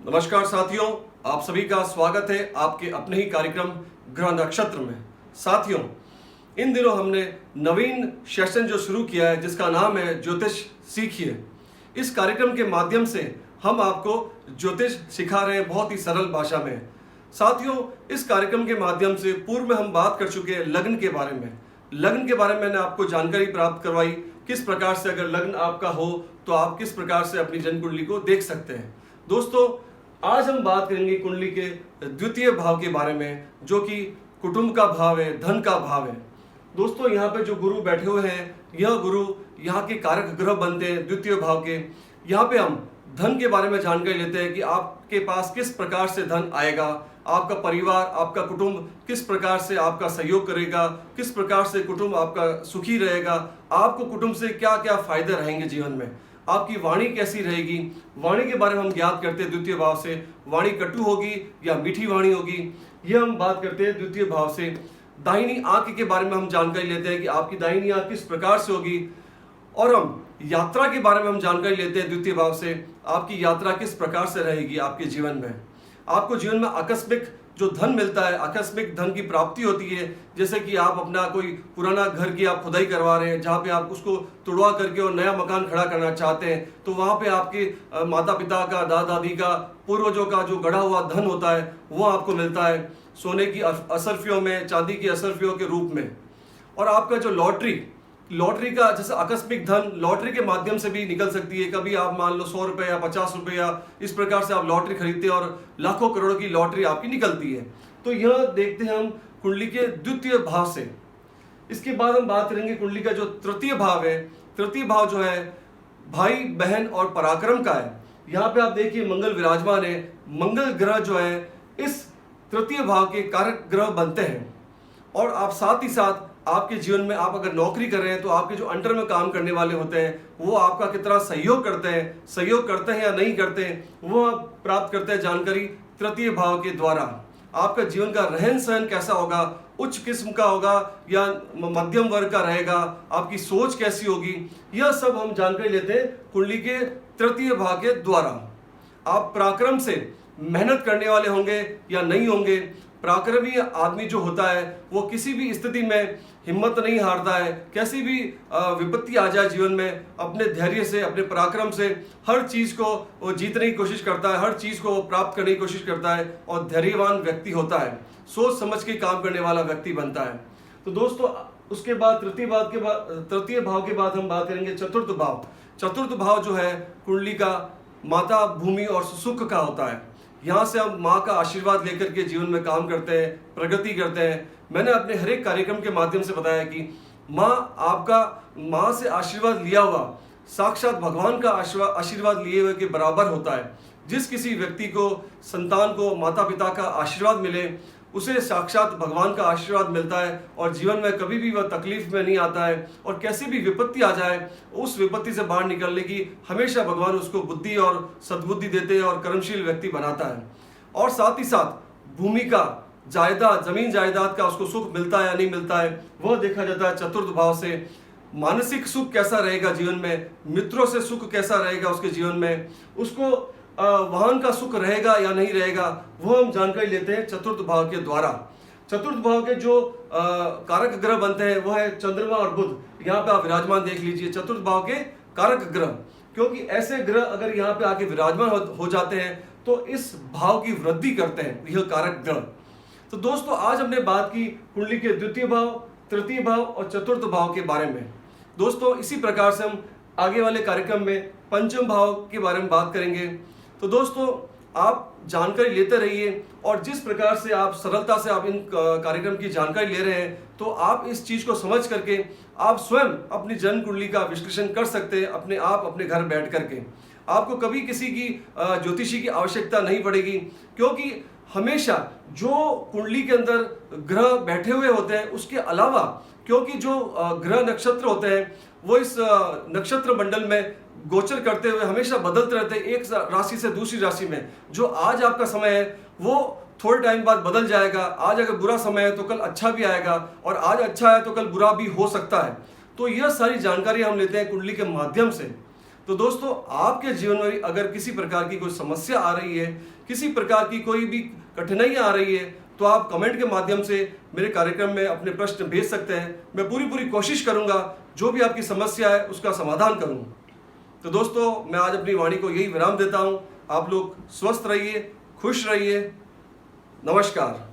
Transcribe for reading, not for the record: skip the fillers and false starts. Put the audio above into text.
नमस्कार साथियों, आप सभी का स्वागत है आपके अपने ही कार्यक्रम ग्रह नक्षत्र में। साथियों, इन दिनों हमने नवीन सेशन जो शुरू किया है जिसका नाम है ज्योतिष सीखिए। इस कार्यक्रम के माध्यम से हम आपको ज्योतिष सिखा रहे हैं बहुत ही सरल भाषा में। साथियों, इस कार्यक्रम के माध्यम से पूर्व में हम बात कर चुके हैं लग्न के बारे में। लग्न के बारे में मैंने आपको जानकारी प्राप्त करवाई, किस प्रकार से अगर लग्न आपका हो तो आप किस प्रकार से अपनी जन्म कुंडली को देख सकते हैं। दोस्तों, आज हम बात करेंगे कुंडली के द्वितीय भाव के बारे में, जो कि कुटुंब का भाव है, धन का भाव है। दोस्तों, यहाँ पे जो गुरु बैठे हुए हैं, यह गुरु यहाँ के कारक ग्रह बनते हैं द्वितीय भाव के। यहाँ पे हम धन के बारे में जानकारी लेते हैं कि आपके पास किस प्रकार से धन आएगा, आपका परिवार, आपका कुटुंब किस प्रकार से आपका सहयोग करेगा, किस प्रकार से कुटुंब आपका सुखी रहेगा, आपको कुटुंब से क्या क्या फायदे रहेंगे जीवन में, आपकी वाणी कैसी रहेगी। वाणी के बारे में हम ज्ञात करते हैं द्वितीय भाव से, वाणी कटु होगी या मीठी वाणी होगी, यह हम बात करते हैं द्वितीय भाव से। दाहिनी आंख के बारे में हम जानकारी लेते हैं कि आपकी दाहिनी आंख किस प्रकार से होगी, और हम यात्रा के बारे में हम जानकारी लेते हैं द्वितीय भाव से, आपकी यात्रा किस प्रकार से रहेगी आपके जीवन में। आपको जीवन में आकस्मिक जो धन मिलता है, आकस्मिक धन की प्राप्ति होती है, जैसे कि आप अपना कोई पुराना घर की आप खुदाई करवा रहे हैं, जहाँ पे आप उसको तुड़वा करके और नया मकान खड़ा करना चाहते हैं, तो वहाँ पे आपके माता पिता का, दादा दादी का, पूर्वजों का जो गढ़ा हुआ धन होता है वो आपको मिलता है सोने की असरफियों में, चांदी की असरफियों के रूप में। और आपका जो लॉटरी का जैसे आकस्मिक धन लॉटरी के माध्यम से भी निकल सकती है। कभी आप मान लो 100 रुपए या 50 रुपए या इस प्रकार से आप लॉटरी खरीदते हैं और लाखों करोड़ों की लॉटरी आपकी निकलती है। तो यह देखते हैं हम कुंडली के द्वितीय भाव से। इसके बाद हम बात करेंगे कुंडली का जो तृतीय भाव है। तृतीय भाव जो है भाई बहन और पराक्रम का है। यहाँ पे आप देखिए मंगल विराजमान है। मंगल ग्रह जो है इस तृतीय भाव के कारक ग्रह बनते हैं। और आप साथ ही साथ आपके जीवन में आप अगर नौकरी कर रहे हैं तो आपके जो अंडर में काम करने वाले होते हैं वो आपका कितना सहयोग करते हैं या नहीं करते हैं, वो आप प्राप्त करते हैं जानकारी तृतीय भाव के द्वारा। आपका जीवन का रहन सहन कैसा होगा, उच्च किस्म का होगा या मध्यम वर्ग का रहेगा, आपकी सोच कैसी होगी, यह सब हम जानकारी लेते हैं कुंडली के तृतीय भाव के द्वारा। आप पराक्रम से मेहनत करने वाले होंगे या नहीं होंगे। पराक्रमी आदमी जो होता है वो किसी भी स्थिति में हिम्मत नहीं हारता है। कैसी भी विपत्ति आ जाए जीवन में, अपने धैर्य से, अपने पराक्रम से हर चीज को वो जीतने की कोशिश करता है, हर चीज को प्राप्त करने की कोशिश करता है और धैर्यवान व्यक्ति होता है, सोच समझ के काम करने वाला व्यक्ति बनता है। तो दोस्तों, उसके बाद तृतीय भाव के बाद हम बात करेंगे चतुर्थ भाव। चतुर्थ भाव जो है कुंडली का माता, भूमि और सुख का होता है। यहाँ से हम माँ का आशीर्वाद लेकर के जीवन में काम करते हैं, प्रगति करते हैं। मैंने अपने हर एक कार्यक्रम के माध्यम से बताया कि माँ से आशीर्वाद लिया हुआ साक्षात भगवान का आशीर्वाद लिए हुए के बराबर होता है। जिस किसी व्यक्ति को, संतान को माता पिता का आशीर्वाद मिले उसे साक्षात भगवान का आशीर्वाद मिलता है और जीवन में कभी भी वह तकलीफ में नहीं आता है। और कैसी भी विपत्ति आ जाए उस विपत्ति से बाहर निकलने की हमेशा भगवान उसको बुद्धि और सद्बुद्धि देते हैं और कर्मशील व्यक्ति बनाता है। और साथ ही साथ भूमि का, जायदाद, जमीन जायदाद का उसको सुख मिलता है या नहीं मिलता है, वह देखा जाता है चतुर्थ भाव से। मानसिक सुख कैसा रहेगा जीवन में, मित्रों से सुख कैसा रहेगा उसके जीवन में, उसको वाहन का सुख रहेगा या नहीं रहेगा, वो हम जानकारी लेते हैं चतुर्थ भाव के द्वारा। चतुर्थ भाव के जो कारक ग्रह बनते हैं वो है चंद्रमा और बुध। यहाँ पे आप विराजमान देख लीजिए, चतुर्थ भाव के कारक ग्रह। क्योंकि ऐसे ग्रह अगर यहाँ पे आके विराजमान हो जाते हैं तो इस भाव की वृद्धि करते हैं यह कारक ग्रह। तो दोस्तों, आज हमने बात की कुंडली के द्वितीय भाव, तृतीय भाव और चतुर्थ भाव के बारे में। दोस्तों, इसी प्रकार से हम आगे वाले कार्यक्रम में पंचम भाव के बारे में बात करेंगे। तो दोस्तों, आप जानकारी लेते रहिए और जिस प्रकार से आप सरलता से आप इन कार्यक्रम की जानकारी ले रहे हैं तो आप इस चीज को समझ करके आप स्वयं अपनी जन्म कुंडली का विश्लेषण कर सकते हैं अपने आप, अपने घर बैठ करके। आपको कभी किसी की ज्योतिषी की आवश्यकता नहीं पड़ेगी, क्योंकि हमेशा जो कुंडली के अंदर ग्रह बैठे हुए होते हैं उसके अलावा, क्योंकि जो ग्रह नक्षत्र होते हैं वो इस नक्षत्र मंडल में गोचर करते हुए हमेशा बदलते रहते हैं एक राशि से दूसरी राशि में। जो आज आपका समय है वो थोड़े टाइम बाद बदल जाएगा। आज अगर बुरा समय है तो कल अच्छा भी आएगा और आज अच्छा है तो कल बुरा भी हो सकता है। तो यह सारी जानकारी हम लेते हैं कुंडली के माध्यम से। तो दोस्तों, आपके जीवन में अगर किसी प्रकार की कोई समस्या आ रही है, किसी प्रकार की कोई भी कठिनाई आ रही है, तो आप कमेंट के माध्यम से मेरे कार्यक्रम में अपने प्रश्न भेज सकते हैं। मैं पूरी कोशिश करूंगा जो भी आपकी समस्या है उसका समाधान करूं। तो दोस्तों, मैं आज अपनी वाणी को यही विराम देता हूं। आप लोग स्वस्थ रहिए, खुश रहिए। नमस्कार।